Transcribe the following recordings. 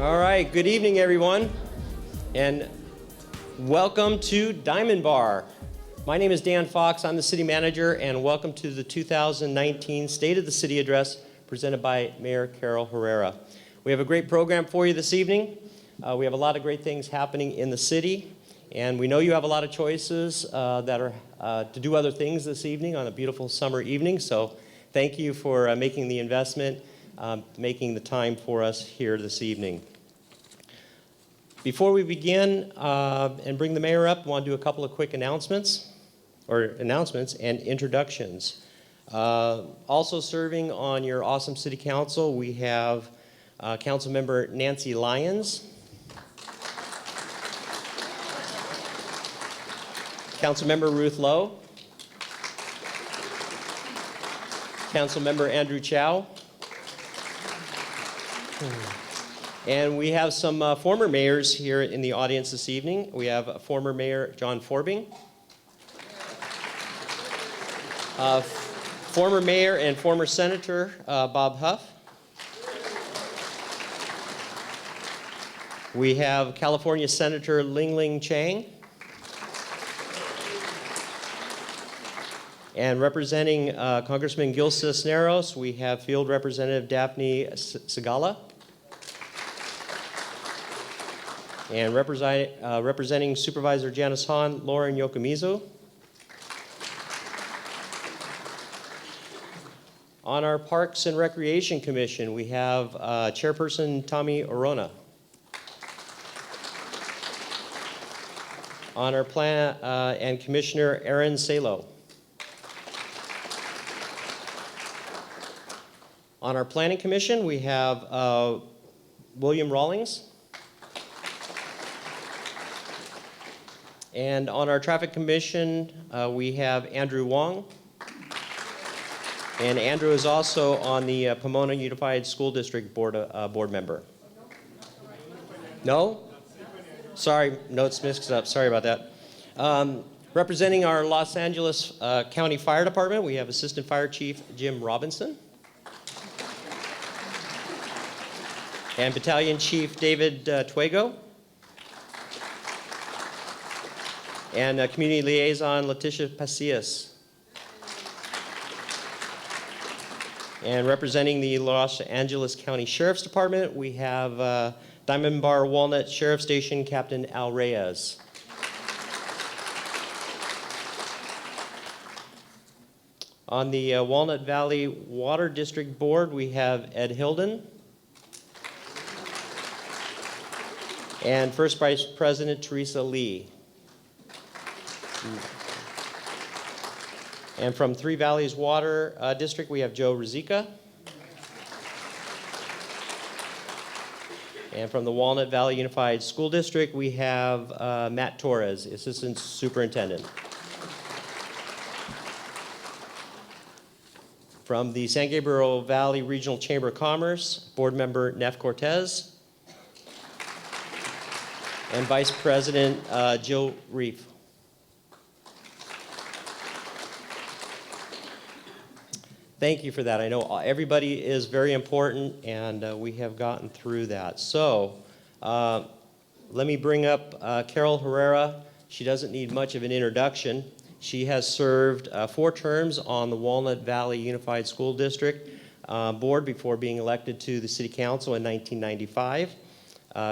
All right, good evening, everyone, and welcome to Diamond Bar. My name is Dan Fox. I'm the city manager, and welcome to the 2019 State of the City Address presented by Mayor Carol Herrera. We have a great program for you this evening. We have a lot of great things happening in the city, and we know you have a lot of choices that are to do other things this evening on a beautiful summer evening, so thank you for making the investment, making the time for us here this evening. Before we begin and bring the mayor up, I want to do a couple of quick announcements and introductions. Also serving on your awesome city council, we have council member Nancy Lyons, council member Ruth Lowe, council member Andrew Chow, and we have some former mayors here in the audience this evening. We have former Mayor John Forbing, former Mayor and former Senator Bob Huff. We have California Senator Ling Chang. And representing Congressman Gil Cisneros, we have Field Representative Daphne Segala. And representing Supervisor Janice Hahn, Lauren Yokomizu. On our Parks and Recreation Commission, we have Chairperson Tommy Orona. On our Plan and Commissioner Aaron Salo. On our Planning Commission, we have William Rawlings. And on our Traffic Commission, we have Andrew Wong. And Andrew is also on the Pomona Unified School District board member. No? Sorry, notes mixed up. Sorry about that. Representing our Los Angeles County Fire Department, we have Assistant Fire Chief Jim Robinson. And Battalion Chief David Twego. And Community Liaison Leticia Pasillas. And representing the Los Angeles County Sheriff's Department, we have Diamond Bar Walnut Sheriff Station Captain Al Reyes. On the Walnut Valley Water District Board, we have Ed Hilden. And First Vice President Teresa Lee. And from Three Valleys Water District, we have Joe Rizika. And from the Walnut Valley Unified School District, we have Matt Torres, Assistant Superintendent. From the San Gabriel Valley Regional Chamber of Commerce, Board Member Neff Cortez. And Vice President Jill Reef. Thank you for that. I know everybody is very important, and we have gotten through that. So let me bring up Carol Herrera. She doesn't need much of an introduction. She has served 4 terms on the Walnut Valley Unified School District Board before being elected to the City Council in 1995.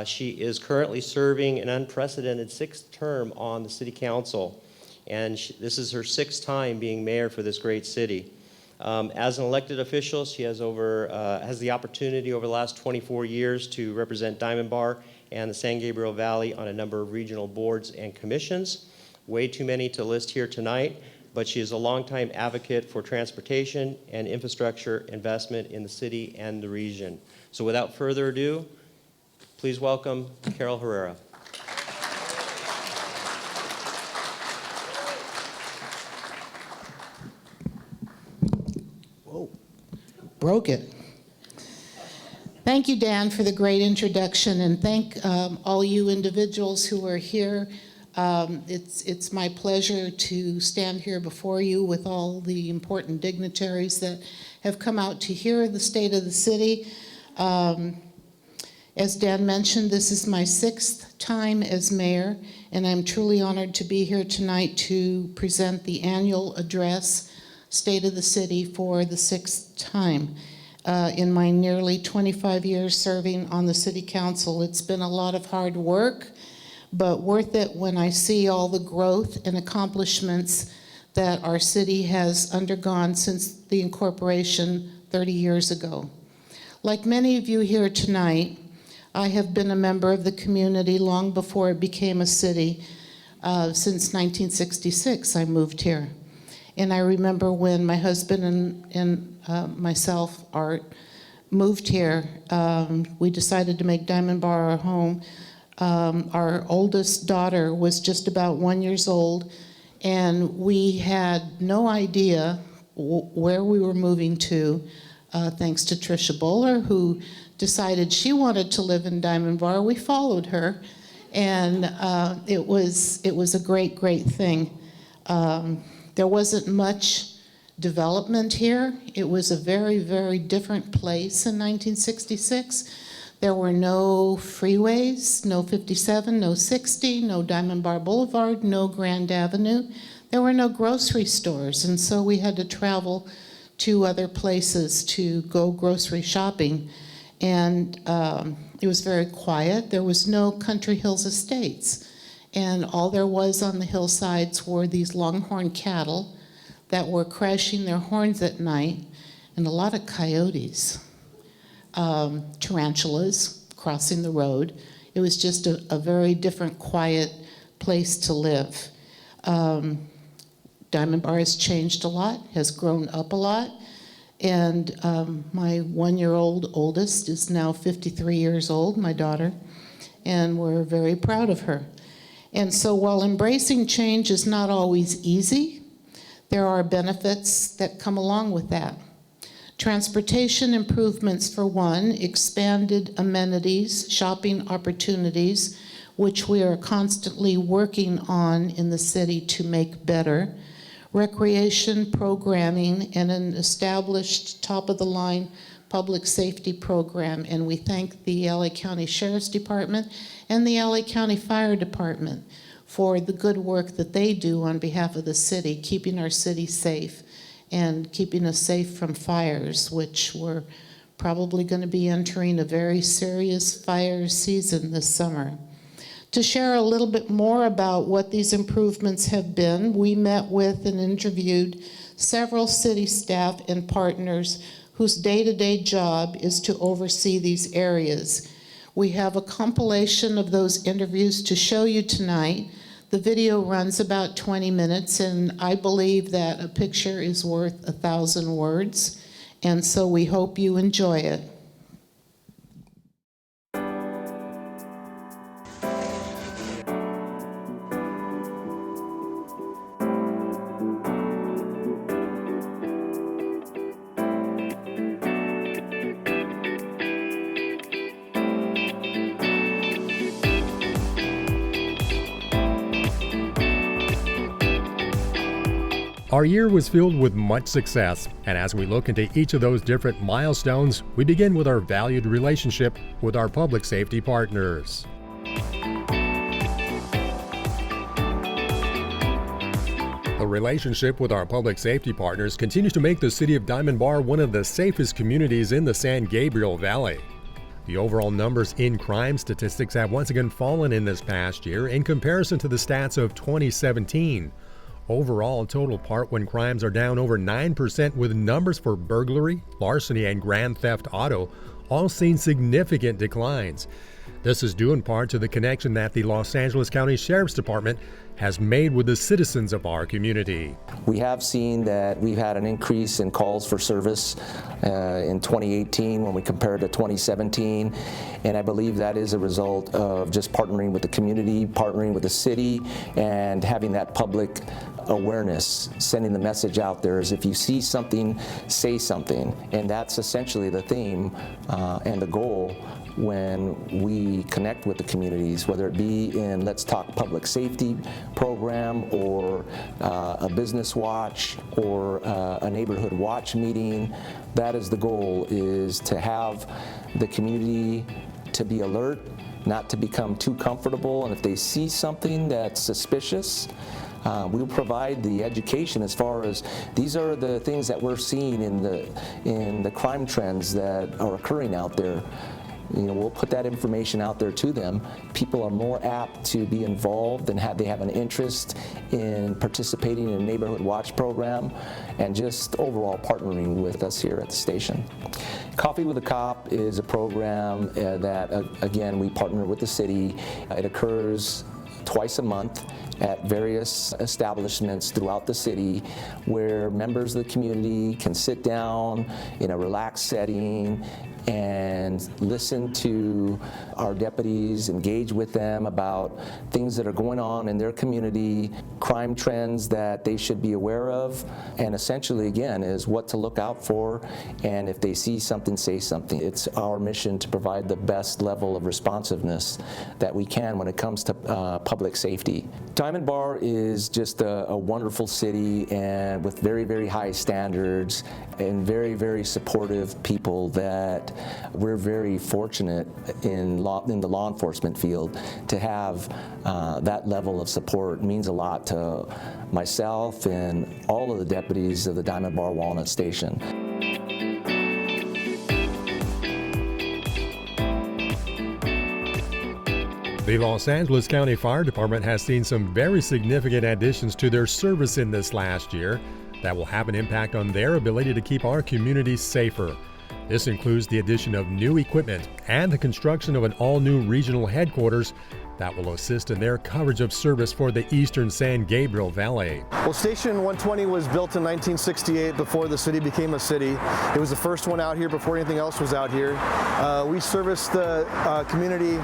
She is currently serving an unprecedented 6th term on the City Council, and this is her 6th time being mayor for this great city. As an elected official, she has the opportunity over the last 24 years to represent Diamond Bar and the San Gabriel Valley on a number of regional boards and commissions. Way too many to list here tonight, but she is a longtime advocate for transportation and infrastructure investment in the city and the region. So without further ado, please welcome Carol Herrera. Broke it. Thank you, Dan, for the great introduction, and thank all you individuals who are here. It's my pleasure to stand here before you with all the important dignitaries that have come out to hear the state of the city. As Dan mentioned, this is my 6th time as mayor, and I'm truly honored to be here tonight to present the annual address, State of the City, for the 6th time. In my nearly 25 years serving on the City Council, it's been a lot of hard work, but worth it when I see all the growth and accomplishments that our city has undergone since the incorporation 30 years ago. Like many of you here tonight, I have been a member of the community long before it became a city. Since 1966, I moved here. And I remember when my husband and myself, Art, moved here, we decided to make Diamond Bar our home. Our oldest daughter was just about 1 year old, and we had no idea where we were moving to, thanks to Tricia Bowler, who decided she wanted to live in Diamond Bar. We followed her, and it was a great, great thing. There wasn't much development here. It was a very, very different place in 1966. There were no freeways, no 57, no 60, no Diamond Bar Boulevard, no Grand Avenue. There were no grocery stores, and so we had to travel to other places to go grocery shopping. And it was very quiet. There was no Country Hills Estates. And all there was on the hillsides were these longhorn cattle that were crashing their horns at night, and a lot of coyotes, tarantulas crossing the road. It was just a very different, quiet place to live. Diamond Bar has changed a lot, has grown up a lot, and my 1 year old oldest is now 53 years old, my daughter, and we're very proud of her. And so while embracing change is not always easy, there are benefits that come along with that. Transportation improvements for one, expanded amenities, shopping opportunities, which we are constantly working on in the city to make better, recreation programming, and an established top-of-the-line public safety program. And we thank the LA County Sheriff's Department and the LA County Fire Department for the good work that they do on behalf of the city, keeping our city safe and keeping us safe from fires, which we're probably going to be entering a very serious fire season this summer. To share a little bit more about what these improvements have been, we met with and interviewed several city staff and partners whose day-to-day job is to oversee these areas. We have a compilation of those interviews to show you tonight. The video runs about 20 minutes, and I believe that a picture is worth 1,000 words, and so we hope you enjoy it. Our year was filled with much success, and as we look into each of those different milestones, we begin with our valued relationship with our public safety partners. The relationship with our public safety partners continues to make the city of Diamond Bar one of the safest communities in the San Gabriel Valley. The overall numbers in crime statistics have once again fallen in this past year in comparison to the stats of 2017. Overall, total part-1 crimes are down over 9%, with numbers for burglary, larceny, and grand theft auto all seeing significant declines. This is due in part to the connection that the Los Angeles County Sheriff's Department has made with the citizens of our community. We have seen that we've had an increase in calls for service in 2018 when we compare it to 2017, and I believe that is a result of just partnering with the community, partnering with the city, and having that public awareness, sending the message out there is if you see something, say something, and that's essentially the theme and the goal when we connect with the communities, whether it be in Let's Talk Public Safety program or a business watch or a neighborhood watch meeting. That is the goal, is to have the community to be alert, not to become too comfortable, and if they see something that's suspicious, we'll provide the education as far as these are the things that we're seeing in the crime trends that are occurring out there. You know, we'll put that information out there to them. People are more apt to be involved and they have an interest in participating in a neighborhood watch program and just overall partnering with us here at the station. Coffee with a Cop is a program that, again, we partner with the city. It occurs twice a month at various establishments throughout the city where members of the community can sit down in a relaxed setting and listen to our deputies, engage with them about things that are going on in their community, crime trends that they should be aware of, and essentially, again, is what to look out for, and if they see something, say something. It's our mission to provide the best level of responsiveness that we can when it comes to public safety. Diamond Bar is just a wonderful city and with very, very high standards and very, very supportive people that we're very fortunate in the law enforcement field to have that level of support. It means a lot to myself and all of the deputies of the Diamond Bar Walnut Station. The Los Angeles County Fire Department has seen some very significant additions to their service in this last year that will have an impact on their ability to keep our communities safer. This includes the addition of new equipment and the construction of an all-new regional headquarters that will assist in their coverage of service for the eastern San Gabriel Valley. Well, Station 120 was built in 1968 before the city became a city. It was the first one out here before anything else was out here. We service the community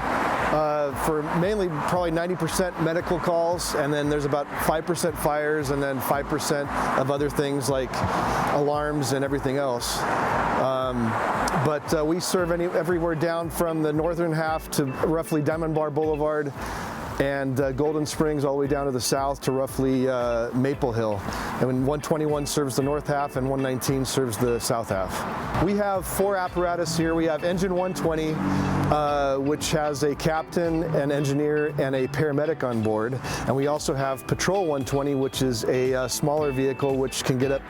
for mainly probably 90% medical calls, and then there's about 5% fires, and then 5% of other things like alarms and everything else. But we serve everywhere down from the northern half to roughly Diamond Bar Boulevard and Golden Springs all the way down to the south to roughly Maple Hill. And when 121 serves the north half and 119 serves the south half. We have 4 apparatus here. We have Engine 120, which has a captain, an engineer, and a paramedic on board. And we also have Patrol 120, which is a smaller vehicle which can get up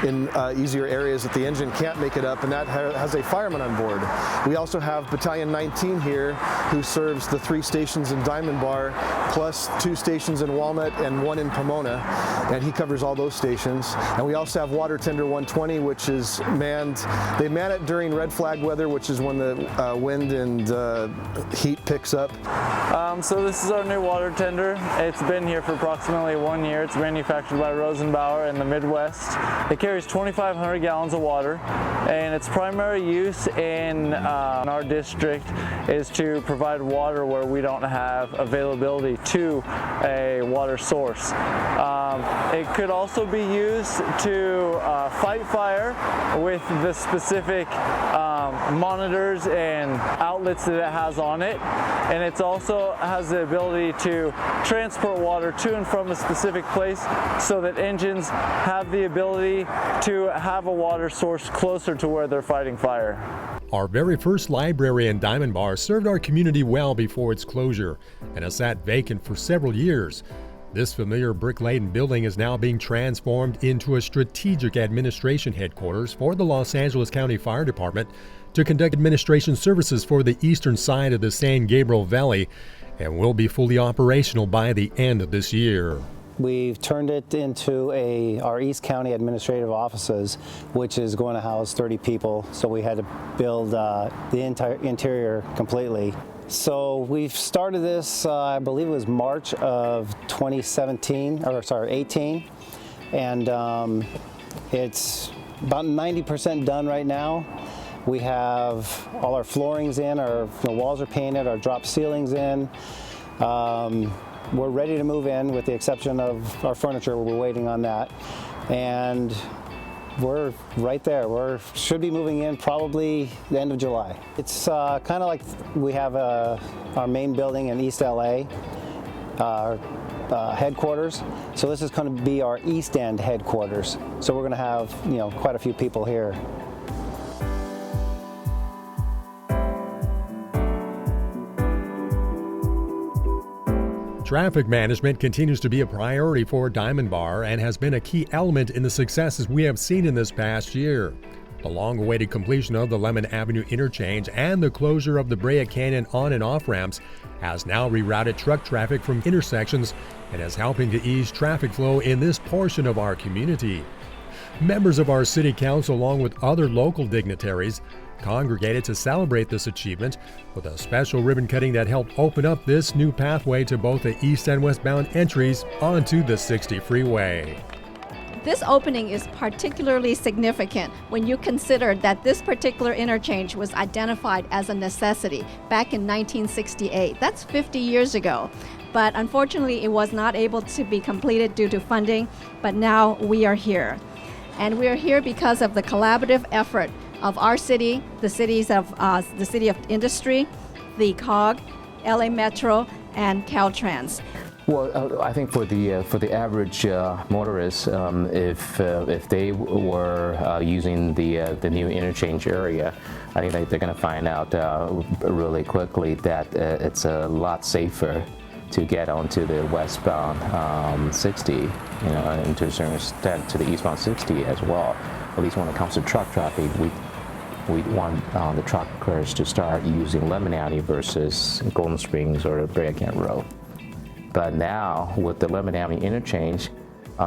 in easier areas that the engine can't make it up, and that has a fireman on board. We also have Battalion 19 here, who serves the 3 stations in Diamond Bar, plus 2 stations in Walnut and 1 in Pomona, and he covers all those stations. And we also have Water Tender 120, which is manned. They man it during red flag weather, which is when the wind and heat picks up. So this is our new water tender. It's been here for approximately 1 year. It's manufactured by Rosenbauer in the Midwest. It carries 2,500 gallons of water, and its primary use in our district is to provide water where we don't have availability to a water source. It could also be used to fight fire with the specific monitors and outlets that it has on it, and it also has the ability to transport water to and from a specific place so that engines have the ability to have a water source closer to where they're fighting fire. Our very first library in Diamond Bar served our community well before its closure and has sat vacant for several years. This familiar brick-laden building is now being transformed into a strategic administration headquarters for the Los Angeles County Fire Department to conduct administration services for the eastern side of the San Gabriel Valley, and will be fully operational by the end of this year. We've turned it into our East County administrative offices, which is going to house 30 people, so we had to build the entire interior completely. So we've started this, I believe it was March of 2017, or sorry, 18, and it's about 90% done right now. We have all our floorings in, our walls are painted, our drop ceilings in. We're ready to move in with the exception of our furniture. We're waiting on that. And we're right there. We should be moving in probably the end of July. It's kind of like we have our main building in East LA, our headquarters. So this is going to be our East End headquarters. So we're going to have quite a few people here. Traffic management continues to be a priority for Diamond Bar and has been a key element in the successes we have seen in this past year. The long-awaited completion of the Lemon Avenue interchange and the closure of the Brea Canyon on and off ramps has now rerouted truck traffic from intersections and is helping to ease traffic flow in this portion of our community. Members of our city council, along with other local dignitaries, congregated to celebrate this achievement with a special ribbon cutting that helped open up this new pathway to both the east and westbound entries onto the 60 freeway. This opening is particularly significant when you consider that this particular interchange was identified as a necessity back in 1968. That's 50 years ago. But unfortunately, it was not able to be completed due to funding, but now we are here. And we are here because of the collaborative effort of our city, the city of Industry, the COG, LA Metro, and Caltrans. Well, I think for the average motorist, if they were using the new interchange area, I think they're going to find out really quickly that it's a lot safer to get onto the westbound 60, and to a certain extent to the eastbound 60 as well. At least when it comes to truck traffic, we want the truckers to start using Lemon Avenue versus Golden Springs or Brea Canyon Road. But now, with the Lemon Avenue interchange,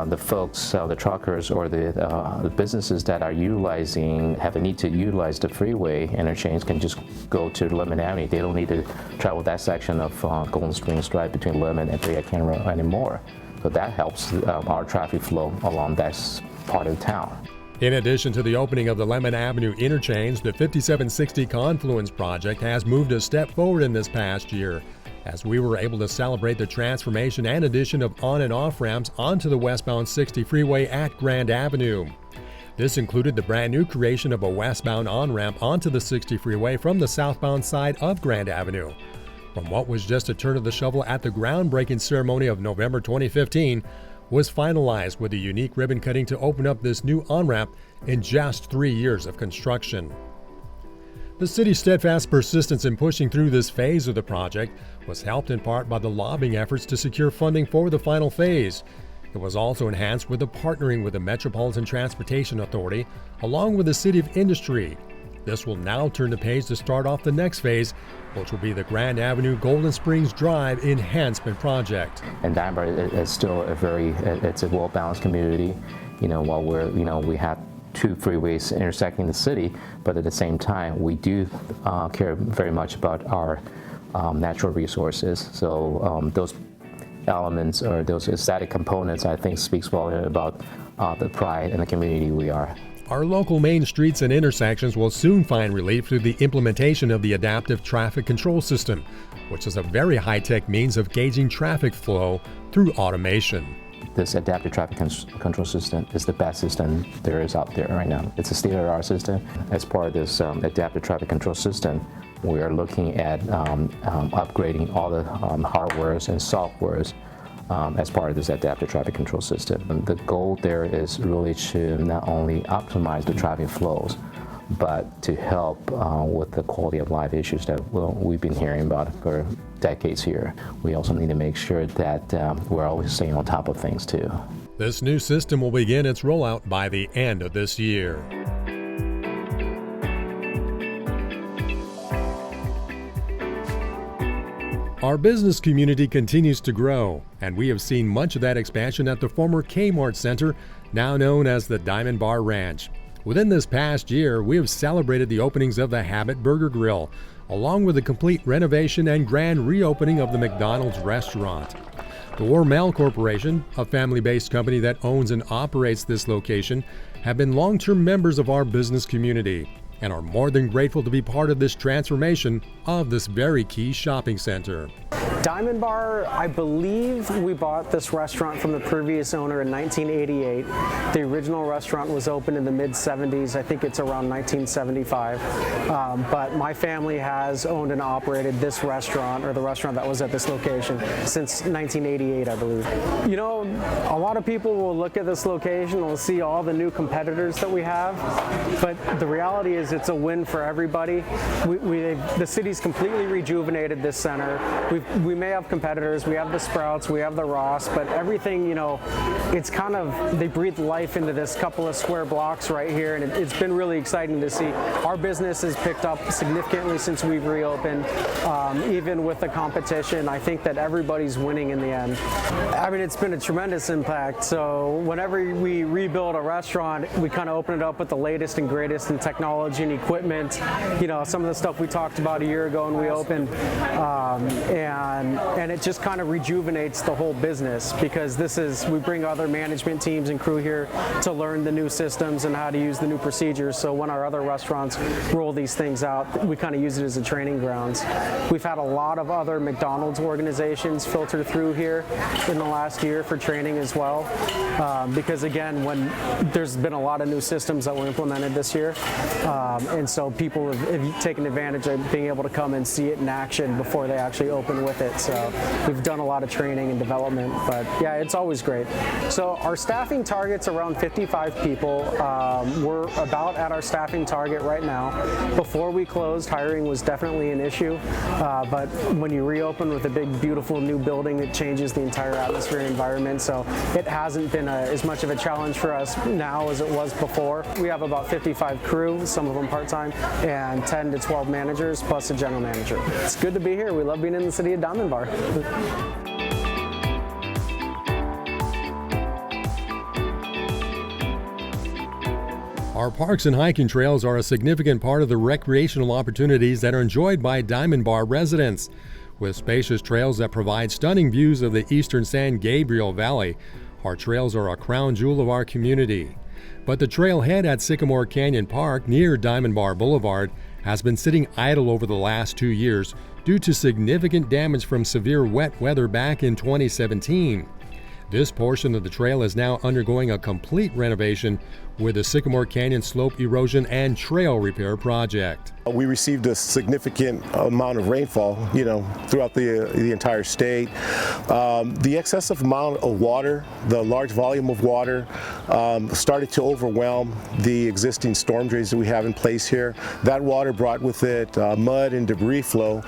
the folks, the truckers or the businesses that are have a need to utilize the freeway interchange can just go to Lemon Avenue. They don't need to travel that section of Golden Springs Drive between Lemon and Brea Canyon Road anymore. So that helps our traffic flow along that part of town. In addition to the opening of the Lemon Avenue interchange, the 5760 Confluence project has moved a step forward in this past year, as we were able to celebrate the transformation and addition of on and off ramps onto the westbound 60 freeway at Grand Avenue. This included the brand new creation of a westbound on-ramp onto the 60 freeway from the southbound side of Grand Avenue. From what was just a turn of the shovel at the groundbreaking ceremony of November 2015, was finalized with a unique ribbon cutting to open up this new on-ramp in just 3 years of construction. The city's steadfast persistence in pushing through this phase of the project was helped in part by the lobbying efforts to secure funding for the final phase. It was also enhanced with the partnering with the Metropolitan Transportation Authority, along with the City of Industry. This will now turn the page to start off the next phase, which will be the Grand Avenue Golden Springs Drive Enhancement Project. And Diamond Bar is still it's a well-balanced community. While we have two freeways intersecting the city, but at the same time, we do care very much about our natural resources. So those elements or those aesthetic components, I think, speaks well about the pride and the community we are. Our local main streets and intersections will soon find relief through the implementation of the Adaptive Traffic Control System, which is a very high-tech means of gauging traffic flow through automation. This adaptive traffic control system is the best system there is out there right now. It's a state-of-the-art system. As part of this adaptive traffic control system, we are looking at upgrading all the hardwares and softwares as part of this adaptive traffic control system. And the goal there is really to not only optimize the traffic flows, but to help with the quality of life issues that we've been hearing about for decades here. We also need to make sure that we're always staying on top of things too. This new system will begin its rollout by the end of this year. Our business community continues to grow, and we have seen much of that expansion at the former Kmart Center, now known as the Diamond Bar Ranch. Within this past year, we have celebrated the openings of the Habit Burger Grill, along with the complete renovation and grand reopening of the McDonald's restaurant. The Hormel Corporation, a family-based company that owns and operates this location, have been long-term members of our business community and are more than grateful to be part of this transformation of this very key shopping center. Diamond Bar, I believe we bought this restaurant from the previous owner in 1988. The original restaurant was opened in the mid-70s. I think it's around 1975. But my family has owned and operated this restaurant, or the restaurant that was at this location, since 1988, I believe. A lot of people will look at this location and will see all the new competitors that we have, but the reality is it's a win for everybody. The city's completely rejuvenated this center. We've we may have competitors, we have the Sprouts, we have the Ross, but everything, you know, it's kind of, they breathe life into this couple of square blocks right here, and it's been really exciting to see. Our business has picked up significantly since we've reopened, even with the competition. I think that everybody's winning in the end. I mean, it's been a tremendous impact. So whenever we rebuild a restaurant, we kind of open it up with the latest and greatest in technology and equipment. You know, some of the stuff we talked about a year ago when we opened, and it just kind of rejuvenates the whole business, because we bring other management teams and crew here to learn the new systems and how to use the new procedures. So when our other restaurants roll these things out, we kind of use it as a training grounds. We've had a lot of other McDonald's organizations filter through here in the last year for training as well, because again, when there's been a lot of new systems that were implemented this year, and so people have taken advantage of being able to come and see it in action before they actually open with it. So we've done a lot of training and development, but yeah, it's always great. So our staffing target's around 55 people. We're about at our staffing target right now. Before we closed, hiring was definitely an issue, but when you reopen with a big, beautiful new building, it changes the entire atmosphere and environment, so it hasn't been as much of a challenge for us now as it was before. We have about 55 crew, some of them part-time, and 10 to 12 managers, plus a general manager. It's good to be here. We love being in the city of Diamond Bar. Our parks and hiking trails are a significant part of the recreational opportunities that are enjoyed by Diamond Bar residents. With spacious trails that provide stunning views of the eastern San Gabriel Valley, our trails are a crown jewel of our community. But the trailhead at Sycamore Canyon Park near Diamond Bar Boulevard has been sitting idle over the last 2 years due to significant damage from severe wet weather back in 2017. This portion of the trail is now undergoing a complete renovation with the Sycamore Canyon Slope Erosion and Trail Repair Project. We received a significant amount of rainfall, throughout the entire state. The excessive amount of water, the large volume of water, started to overwhelm the existing storm drains that we have in place here. That water brought with it mud and debris flow.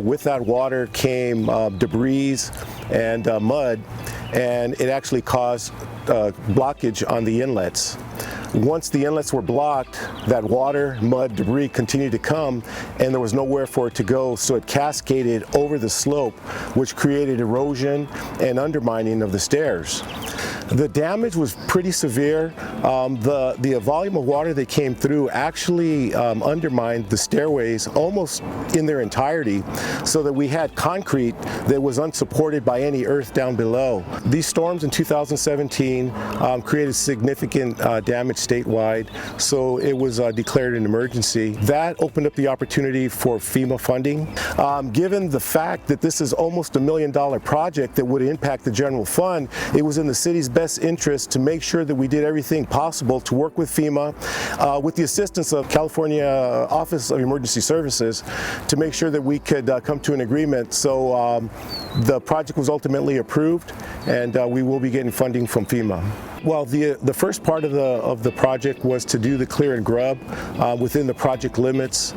With that water came debris and mud, and it actually caused blockage on the inlets. Once the inlets were blocked, that water, mud, debris continued to come, and there was nowhere for it to go, so it cascaded over the slope, which created erosion and undermining of the stairs. The damage was pretty severe. The volume of water that came through actually undermined the stairways almost in their entirety, so that we had concrete that was unsupported by any earth down below. These storms in 2017 created significant damage statewide, so it was declared an emergency. That opened up the opportunity for FEMA funding. Given the fact that this is almost $1 million project that would impact the general fund, it was in the city's best interest to make sure that we did everything possible to work with FEMA, with the assistance of California Office of Emergency Services, to make sure that we could come to an agreement. So the project was ultimately approved, and we will be getting funding from FEMA. Well, the first part of the project was to do the clear and grub within the project limits,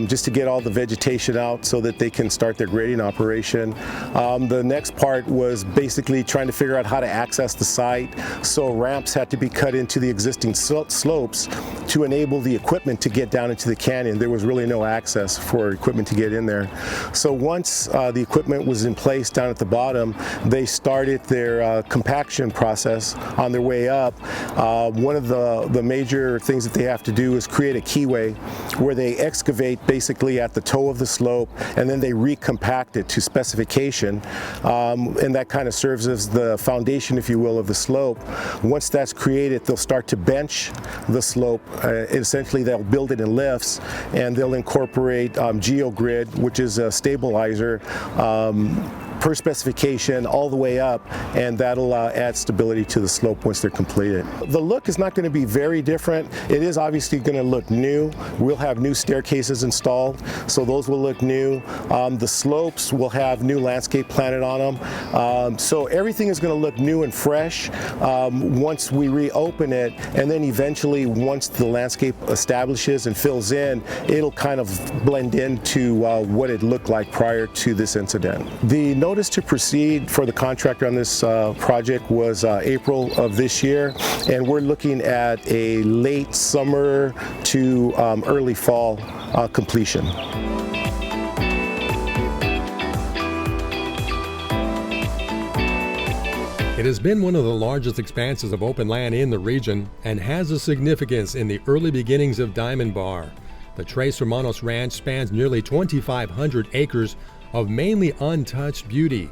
just to get all the vegetation out so that they can start their grading operation. The next part was basically trying to figure out how to access the site, so ramps had to be cut into the existing slopes to enable the equipment to get down into the canyon. There was really no access for equipment to get in there. So once the equipment was in place down at the bottom, they started their compaction process on their way up. One of the major things that they have to do is create a keyway where they excavate basically at the toe of the slope, and then they recompact it to specification, and that kind of serves as the foundation, if you will, of the slope. Once that's created, they'll start to bench the slope. Essentially, they'll build it in lifts, and they'll incorporate GeoGrid, which is a stabilizer per specification all the way up, and that'll add stability to the slope once they're completed. The look is not going to be very different. It is obviously going to look new. We'll have new staircases installed, so those will look new. The slopes will have new landscape planted on them. So everything is going to look new and fresh once we reopen it, and then eventually once the landscape establishes and fills in, it'll kind of blend into what it looked like prior to this incident. The notice to proceed for the contractor on this project was April of this year, and we're looking at a late summer to early fall completion. It has been one of the largest expanses of open land in the region and has a significance in the early beginnings of Diamond Bar. The Tres Hermanos Ranch spans nearly 2,500 acres of mainly untouched beauty,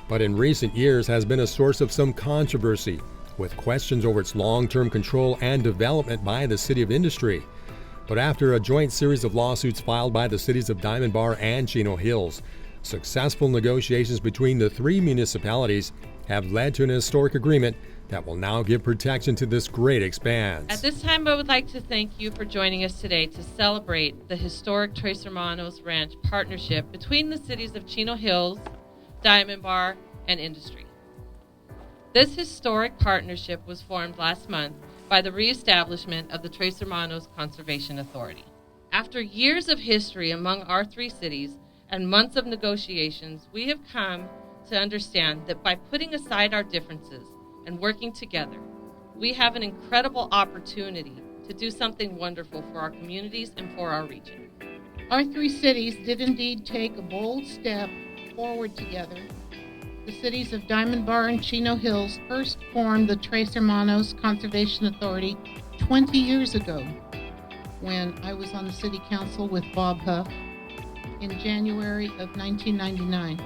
but in recent years has been a source of some controversy, with questions over its long-term control and development by the City of Industry. But after a joint series of lawsuits filed by the cities of Diamond Bar and Chino Hills, successful negotiations between the three municipalities have led to an historic agreement that will now give protection to this great expanse. At this time, I would like to thank you for joining us today to celebrate the historic Tres Hermanos Ranch partnership between the cities of Chino Hills, Diamond Bar, and Industry. This historic partnership was formed last month by the reestablishment of the Tres Hermanos Conservation Authority. After years of history among our three cities and months of negotiations, we have come to understand that by putting aside our differences and working together, we have an incredible opportunity to do something wonderful for our communities and for our region. Our three cities did indeed take a bold step forward together. The cities of Diamond Bar and Chino Hills first formed the Tres Hermanos Conservation Authority 20 years ago when I was on the City Council with Bob Huff in January of 1999.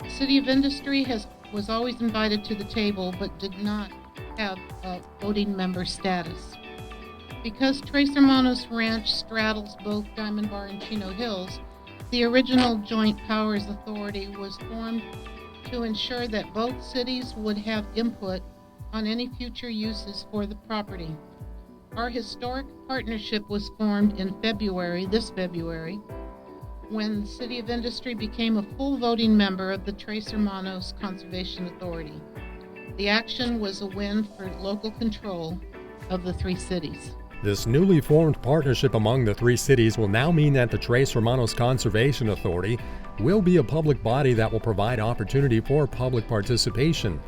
The City of Industry was always invited to the table but did not have a voting member status. Because Tres Hermanos Ranch straddles both Diamond Bar and Chino Hills, the original Joint Powers Authority was formed to ensure that both cities would have input on any future uses for the property. Our historic partnership was formed in this February, when the City of Industry became a full voting member of the Tres Hermanos Conservation Authority. The action was a win for local control of the three cities. This newly formed partnership among the three cities will now mean that the Tres Hermanos Conservation Authority will be a public body that will provide opportunity for public participation.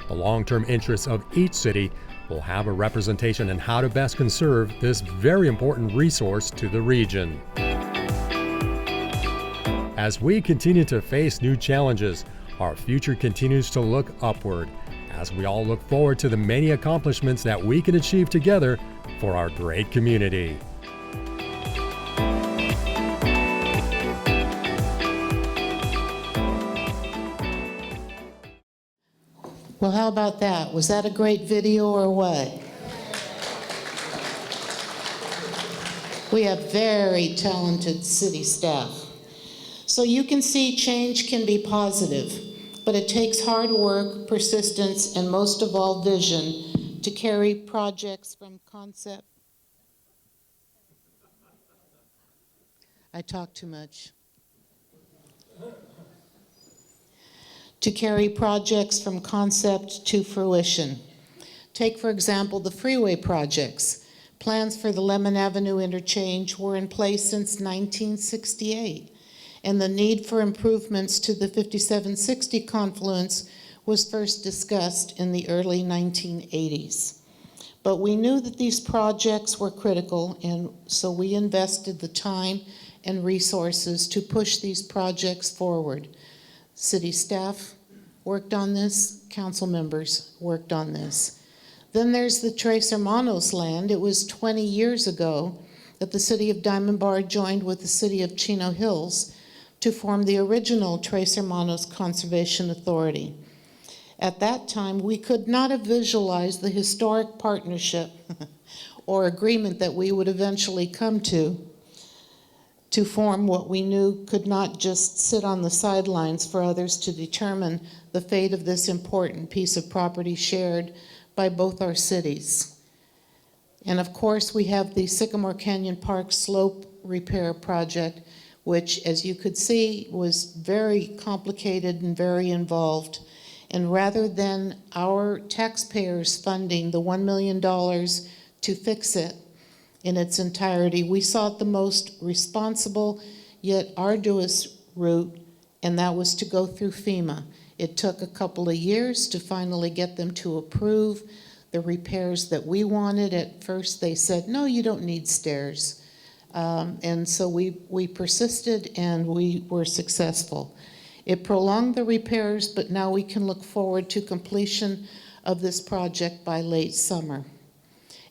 The long-term interests of each city will have a representation in how to best conserve this very important resource to the region. As we continue to face new challenges, our future continues to look upward as we all look forward to the many accomplishments that we can achieve together for our great community. Well, how about that? Was that a great video or what? We have very talented city staff. So you can see change can be positive, but it takes hard work, persistence, and most of all, vision to carry projects from concept. I talk too much. To carry projects from concept to fruition. Take, for example, the freeway projects. Plans for the Lemon Avenue interchange were in place since 1968, and the need for improvements to the 5760 confluence was first discussed in the early 1980s. But we knew that these projects were critical, and so we invested the time and resources to push these projects forward. City staff worked on this, council members worked on this. Then there's the Tres Hermanos land. It was 20 years ago that the city of Diamond Bar joined with the city of Chino Hills to form the original Tres Hermanos Conservation Authority. At that time, we could not have visualized the historic partnership or agreement that we would eventually come to. to form what we knew could not just sit on the sidelines for others to determine the fate of this important piece of property shared by both our cities. And of course, we have the Sycamore Canyon Park slope repair project, which, as you could see, was very complicated and very involved. And rather than our taxpayers funding the $1 million to fix it in its entirety, we sought the most responsible yet arduous route, and that was to go through FEMA. It took a couple of years to finally get them to approve the repairs that we wanted. At first they said, no, you don't need stairs. And so we persisted and we were successful. It prolonged the repairs, but now we can look forward to completion of this project by late summer.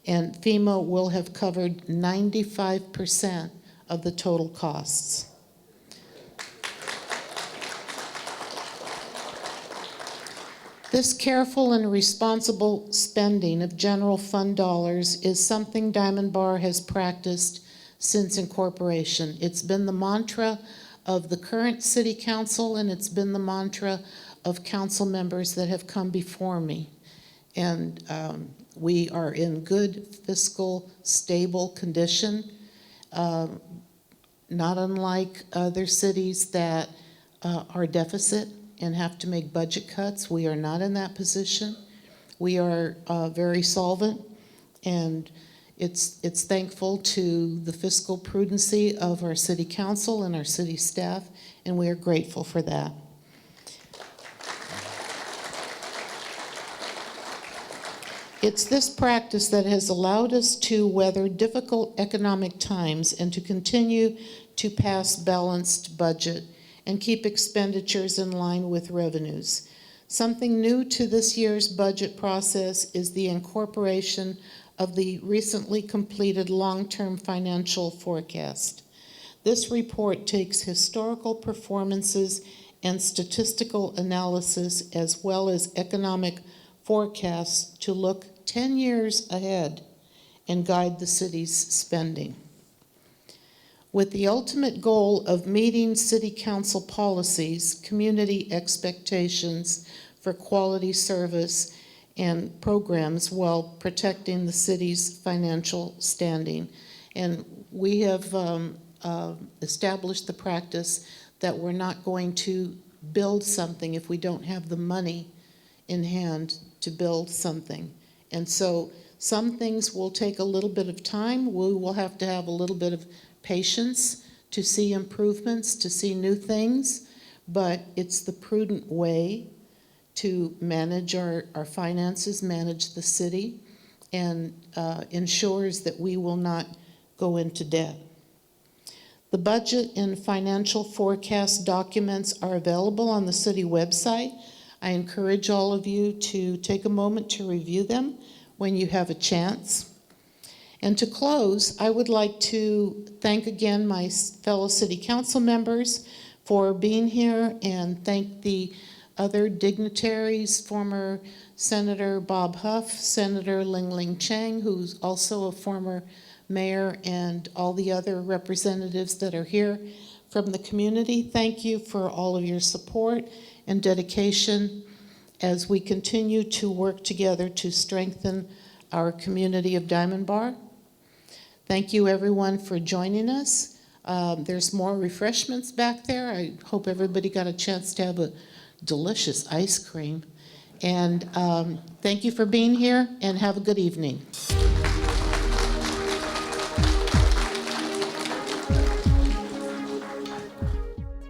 And FEMA will have covered 95% of the total costs. This careful and responsible spending of general fund dollars is something Diamond Bar has practiced since incorporation. It's been the mantra of the current city council, and it's been the mantra of council members that have come before me. And we are in good fiscal, stable condition, not unlike other cities that are deficit and have to make budget cuts. We are not in that position. We are very solvent, and it's thankful to the fiscal prudency of our city council and our city staff, and we are grateful for that. It's this practice that has allowed us to weather difficult economic times and to continue to pass balanced budget and keep expenditures in line with revenues. Something new to this year's budget process is the incorporation of the recently completed long-term financial forecast. This report takes historical performances and statistical analysis as well as economic forecasts to look 10 years ahead and guide the city's spending. With the ultimate goal of meeting city council policies, community expectations for quality service and programs while protecting the city's financial standing. And we have established the practice that we're not going to build something if we don't have the money in hand to build something. And so some things will take a little bit of time. We will have to have a little bit of patience to see improvements, to see new things, but it's the prudent way to manage our finances, manage the city, and ensures that we will not go into debt. The budget and financial forecast documents are available on the city website. I encourage all of you to take a moment to review them when you have a chance. And to close, I would like to thank again my fellow city council members for being here, and thank the other dignitaries, former Senator Bob Huff, Senator Ling Ling Chang, who's also a former mayor, and all the other representatives that are here from the community. Thank you for all of your support and dedication as we continue to work together to strengthen our community of Diamond Bar. Thank you everyone for joining us. There's more refreshments back there. I hope everybody got a chance to have a delicious ice cream. And thank you for being here, and have a good evening.